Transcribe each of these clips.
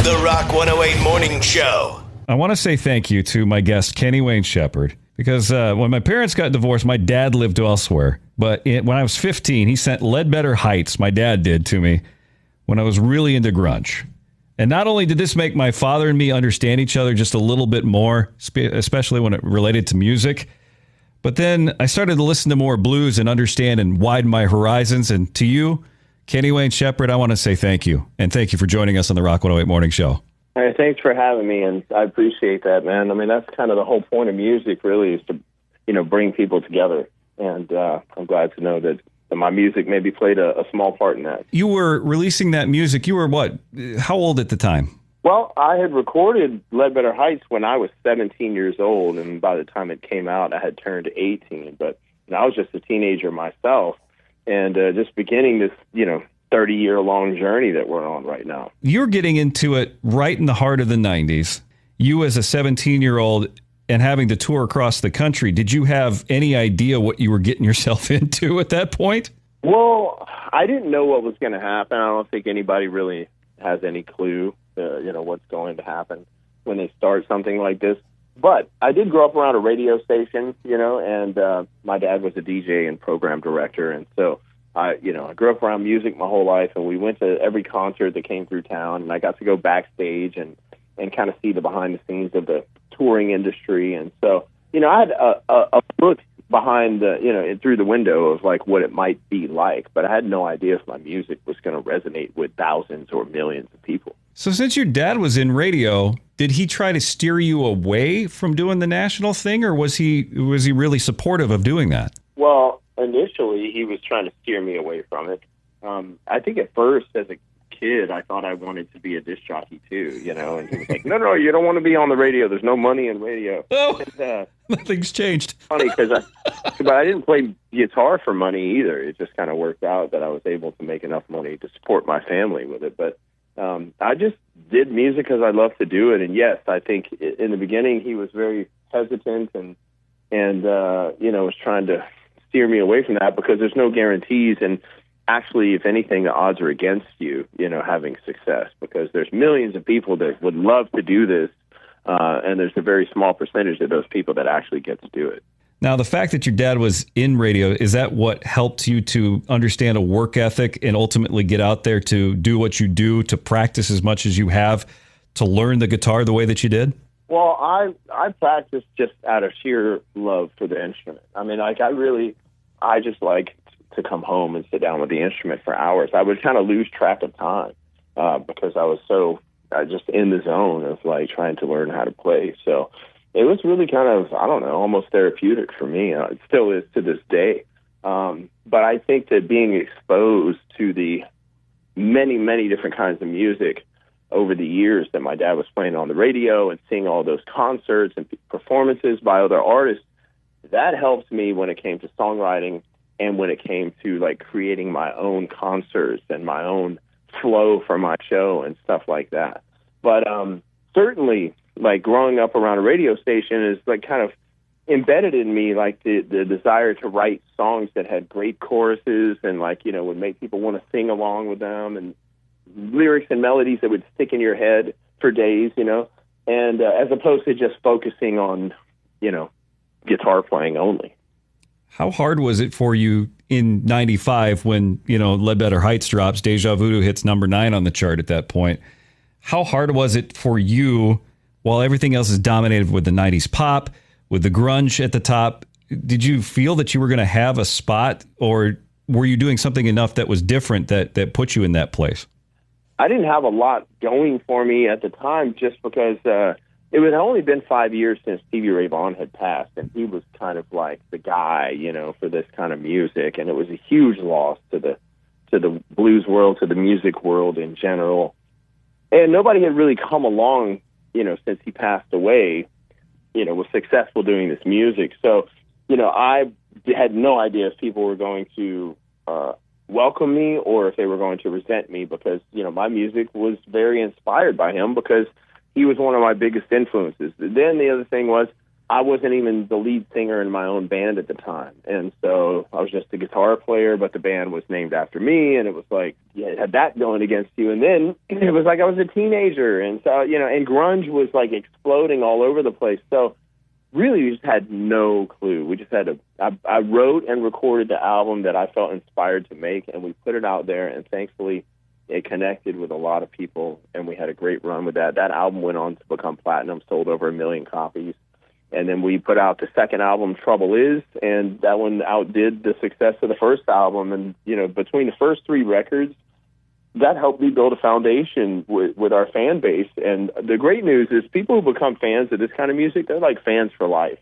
The Rock 108 Morning Show. I want to say thank you to my guest, Kenny Wayne Shepherd, because when my parents got divorced, my dad lived elsewhere. But when I was 15, he sent Ledbetter Heights, my dad did, to me when I was really into grunge. And not only did this make my father and me understand each other just a little bit more, especially when it related to music, but then I started to listen to more blues and understand and widen my horizons. And to you, Kenny Wayne Shepherd, I want to say thank you. And thank you for joining us on the Rock 108 Morning Show. Hey, thanks for having me, and I appreciate that, man. I mean, that's kind of the whole point of music, really, is to, bring people together. And I'm glad to know that my music maybe played a small part in that. You were releasing that music. You were what? How old at the time? Well, I had recorded Ledbetter Heights when I was 17 years old, and by the time it came out, I had turned 18. But I was just a teenager myself, and just beginning this, 30-year-long journey that we're on right now. You're getting into it right in the heart of the 90s. You as a 17-year-old and having to tour across the country, did you have any idea what you were getting yourself into at that point? Well, I didn't know what was going to happen. I don't think anybody really has any clue, what's going to happen when they start something like this. But I did grow up around a radio station, and my dad was a DJ and program director, and so I grew up around music my whole life, and we went to every concert that came through town, and I got to go backstage and kind of see the behind the scenes of the touring industry. And so, I had a look behind through the window of like what it might be like, but I had no idea if my music was going to resonate with thousands or millions of people. So since your dad was in radio, did he try to steer you away from doing the national thing, or was he really supportive of doing that? Well, initially, he was trying to steer me away from it. I think at first, as a kid, I thought I wanted to be a disc jockey too, and he was like, no, you don't want to be on the radio. There's no money in radio. Oh, and, nothing's changed. Funny, but I didn't play guitar for money either. It just kind of worked out that I was able to make enough money to support my family with it. But I just did music because I love to do it. And yes, I think in the beginning, he was very hesitant and was trying to steer me away from that because there's no guarantees. And actually, if anything, the odds are against you, having success, because there's millions of people that would love to do this. And there's a very small percentage of those people that actually get to do it. Now, the fact that your dad was in radio, is that what helped you to understand a work ethic and ultimately get out there to do what you do, to practice as much as you have, to learn the guitar the way that you did? Well, I practiced just out of sheer love for the instrument. I mean, I just like to come home and sit down with the instrument for hours. I would kind of lose track of time because I was so just in the zone of like trying to learn how to play. So it was really kind of, I don't know, almost therapeutic for me. It still is to this day. But I think that being exposed to the many, many different kinds of music over the years that my dad was playing on the radio and seeing all those concerts and performances by other artists, that helped me when it came to songwriting and when it came to like creating my own concerts and my own flow for my show and stuff like that. But certainly, like growing up around a radio station is like kind of embedded in me, like the desire to write songs that had great choruses and like, would make people want to sing along with them, and lyrics and melodies that would stick in your head for days, and as opposed to just focusing on, guitar playing only. How hard was it for you in 95 when, Ledbetter Heights drops, Deja Voodoo hits number 9 on the chart at that point? How hard was it for you while everything else is dominated with the 90s pop, with the grunge at the top? Did you feel that you were going to have a spot, or were you doing something enough that was different that put you in that place? I didn't have a lot going for me at the time just because it had only been 5 years since Stevie Ray Vaughan had passed, and he was kind of like the guy, for this kind of music, and it was a huge loss to the blues world, to the music world in general. And nobody had really come along, since he passed away, was successful doing this music. So, I had no idea if people were going to welcome me or if they were going to resent me, because, my music was very inspired by him because he was one of my biggest influences. Then the other thing was I wasn't even the lead singer in my own band at the time. And so I was just a guitar player, but the band was named after me. And it was like, yeah, it had that going against you. And then it was like I was a teenager. And so, and grunge was like exploding all over the place. So really we just had no clue. We just had I wrote and recorded the album that I felt inspired to make, and we put it out there. And thankfully it connected with a lot of people, and we had a great run with that. That album went on to become platinum, sold over 1 million copies. And then we put out the second album, Trouble Is, and that one outdid the success of the first album. And, between the first 3 records, that helped me build a foundation with our fan base. And the great news is people who become fans of this kind of music, they're like fans for life.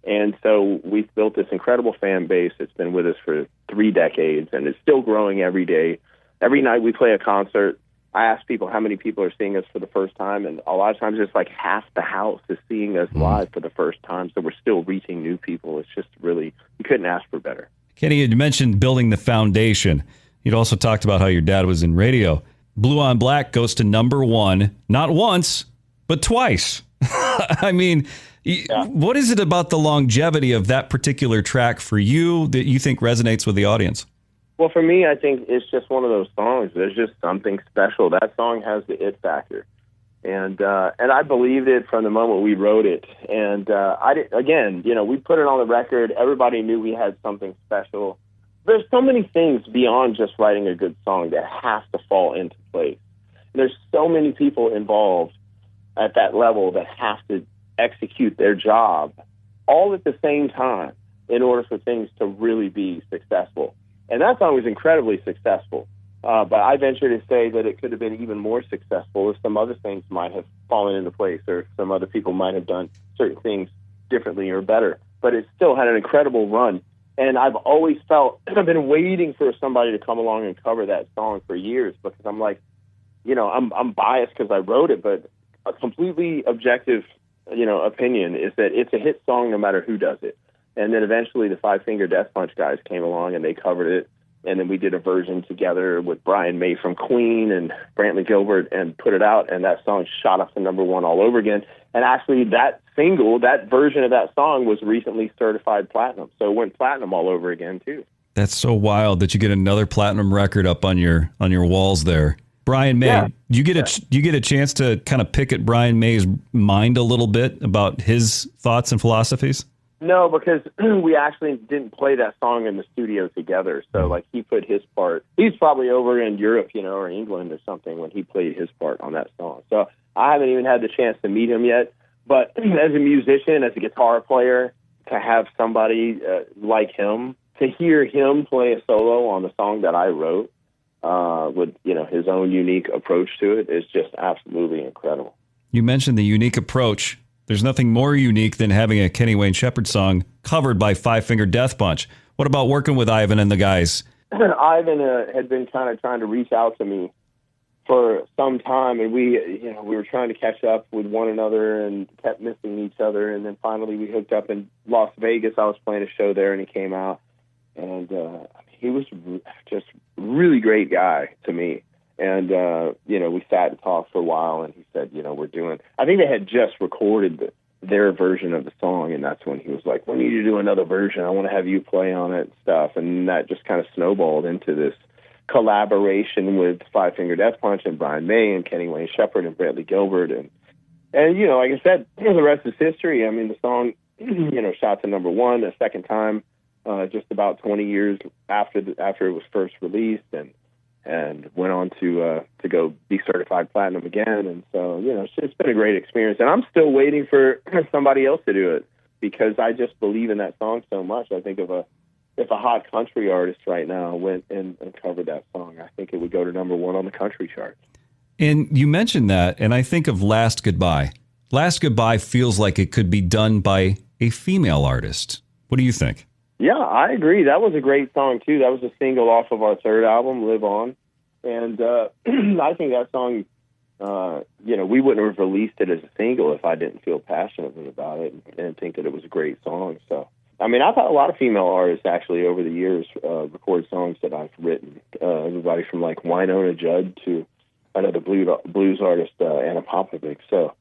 And so we've built this incredible fan base. It's been with us for 3 decades, and it's still growing every day. Every night we play a concert, I ask people how many people are seeing us for the first time, and a lot of times it's like half the house is seeing us live for the first time, so we're still reaching new people. It's just really, you couldn't ask for better. Kenny, you mentioned building the foundation. You'd also talked about how your dad was in radio. Blue on Black goes to #1, not once, but twice. I mean, What is it about the longevity of that particular track for you that you think resonates with the audience? Well, for me, I think it's just one of those songs. There's just something special. That song has the it factor. And I believed it from the moment we wrote it. And we put it on the record. Everybody knew we had something special. There's so many things beyond just writing a good song that have to fall into place. There's so many people involved at that level that have to execute their job all at the same time in order for things to really be successful. And that song was incredibly successful. But I venture to say that it could have been even more successful if some other things might have fallen into place, or some other people might have done certain things differently or better. But it still had an incredible run. And I've always felt, I've been waiting for somebody to come along and cover that song for years, because I'm like, I'm biased because I wrote it, but a completely objective, opinion is that it's a hit song no matter who does it. And then eventually the Five Finger Death Punch guys came along and they covered it. And then we did a version together with Brian May from Queen and Brantley Gilbert and put it out. And that song shot up to #1 all over again. And actually that single, that version of that song was recently certified platinum. So it went platinum all over again too. That's so wild that you get another platinum record up on your walls there. Brian May, Yeah. you get a chance to kind of pick at Brian May's mind a little bit about his thoughts and philosophies? No, because we actually didn't play that song in the studio together. So, he put his part. He's probably over in Europe, or England or something when he played his part on that song. So I haven't even had the chance to meet him yet. But as a musician, as a guitar player, to have somebody like him, to hear him play a solo on the song that I wrote with, his own unique approach to it is just absolutely incredible. You mentioned the unique approach. There's nothing more unique than having a Kenny Wayne Shepherd song covered by Five Finger Death Punch. What about working with Ivan and the guys? Ivan had been kind of trying to reach out to me for some time, and we were trying to catch up with one another and kept missing each other. And then finally we hooked up in Las Vegas. I was playing a show there, and he came out, and he was just a really great guy to me. And, we sat and talked for a while, and he said, I think they had just recorded their version of the song, and that's when he was like, we need to do another version. I want to have you play on it and stuff. And that just kind of snowballed into this collaboration with Five Finger Death Punch and Brian May and Kenny Wayne Shepherd and Brantley Gilbert. And like I said, the rest is history. I mean, the song, shot to #1 a second time, just about 20 years after it was first released, and went on to go be certified platinum again. And so, it's been a great experience. And I'm still waiting for somebody else to do it, because I just believe in that song so much. I think if a hot country artist right now went and covered that song, I think it would go to #1 on the country chart. And you mentioned that, and I think of Last Goodbye. Last Goodbye feels like it could be done by a female artist. What do you think? Yeah, I agree. That was a great song, too. That was a single off of our third album, Live On. And I think that song, we wouldn't have released it as a single if I didn't feel passionately about it and think that it was a great song. So, I've had a lot of female artists, actually, over the years record songs that I've written. Everybody from, Wynonna Judd to another blues artist, Anna Popovic. So,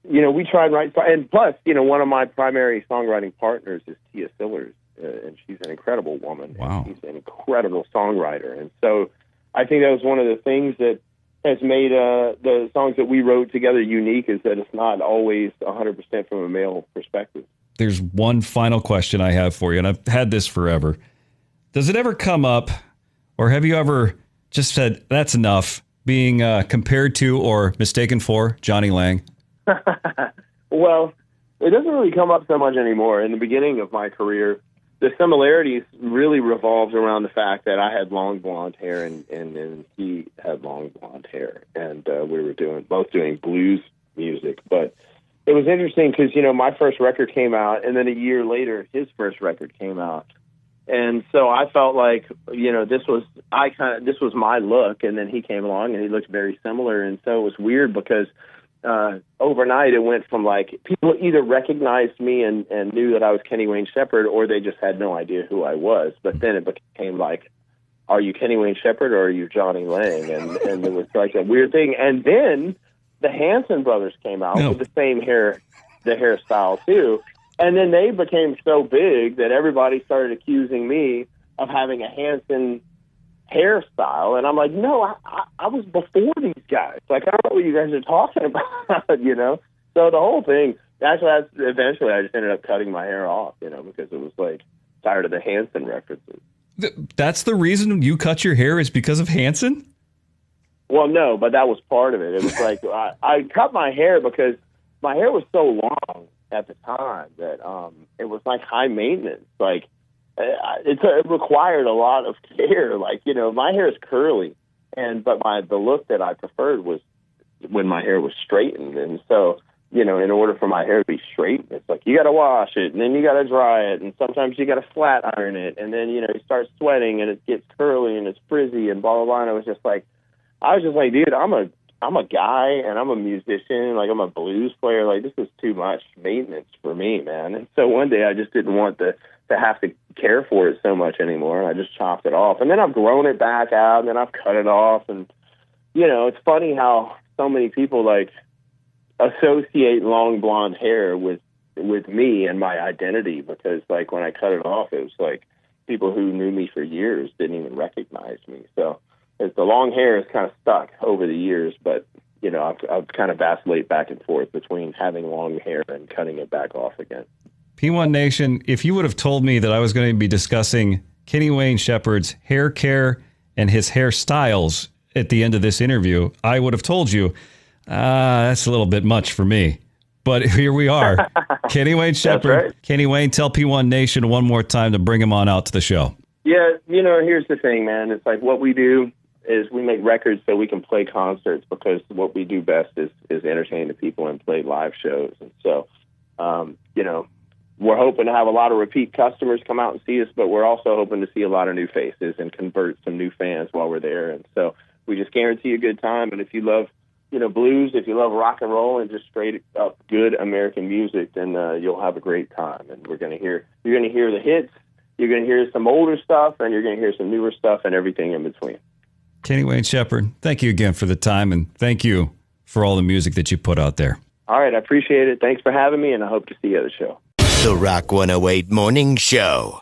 we try and write, and plus, one of my primary songwriting partners is Tia Sillers, and she's an incredible woman. Wow. She's an incredible songwriter. And so I think that was one of the things that has made the songs that we wrote together unique, is that it's not always 100% from a male perspective. There's one final question I have for you, and I've had this forever. Does it ever come up, or have you ever just said, that's enough, being compared to or mistaken for Johnny Lang? Well, it doesn't really come up so much anymore. In the beginning of my career, the similarities really revolved around the fact that I had long blonde hair and he had long blonde hair, and we were both doing blues music. But it was interesting because my first record came out, and then a year later his first record came out, and so I felt like this was my look, and then he came along and he looked very similar, and so it was weird because overnight it went from like people either recognized me and knew that I was Kenny Wayne Shepherd, or they just had no idea who I was. But then it became like, are you Kenny Wayne Shepherd or are you Johnny Lang? And it was like a weird thing. And then the Hanson brothers came out with the same hairstyle too. And then they became so big that everybody started accusing me of having a Hanson hairstyle, and I'm like, no, I was before these guys. Like, I don't know what you guys are talking about, So the whole thing, actually, eventually I just ended up cutting my hair off, because it was like tired of the Hanson references. That's the reason you cut your hair, is because of Hanson? Well, no, but that was part of it. It was like I cut my hair because my hair was so long at the time that it was like high maintenance, like. It required a lot of care. Like, my hair is curly, but the look that I preferred was when my hair was straightened. And so, in order for my hair to be straight, it's like, you got to wash it, and then you got to dry it, and sometimes you got to flat iron it, and then, you start sweating, and it gets curly, and it's frizzy, and blah, blah, blah. And I was just like, dude, I'm a guy, and I'm a musician, like, I'm a blues player. Like, this is too much maintenance for me, man. And so one day I just didn't want to have to care for it so much anymore. I just chopped it off. And then I've grown it back out, and then I've cut it off. And, it's funny how so many people, like, associate long blonde hair with me and my identity, because, like, when I cut it off, it was like people who knew me for years didn't even recognize me. So the long hair is kind of stuck over the years, but, I've kind of vacillate back and forth between having long hair and cutting it back off again. P1 Nation, if you would have told me that I was going to be discussing Kenny Wayne Shepherd's hair care and his hairstyles at the end of this interview, I would have told you, that's a little bit much for me. But here we are. Kenny Wayne Shepherd. Right. Kenny Wayne, tell P1 Nation one more time to bring him on out to the show. Yeah, here's the thing, man. It's like what we do is we make records so we can play concerts, because what we do best is entertain the people and play live shows. And so, we're hoping to have a lot of repeat customers come out and see us, but we're also hoping to see a lot of new faces and convert some new fans while we're there. And so we just guarantee a good time. And if you love, blues, if you love rock and roll and just straight up good American music, then you'll have a great time. And you're going to hear the hits, you're going to hear some older stuff, and you're going to hear some newer stuff and everything in between. Kenny Wayne Shepherd, thank you again for the time, and thank you for all the music that you put out there. All right, I appreciate it. Thanks for having me, and I hope to see you at the show. The Rock 108 Morning Show.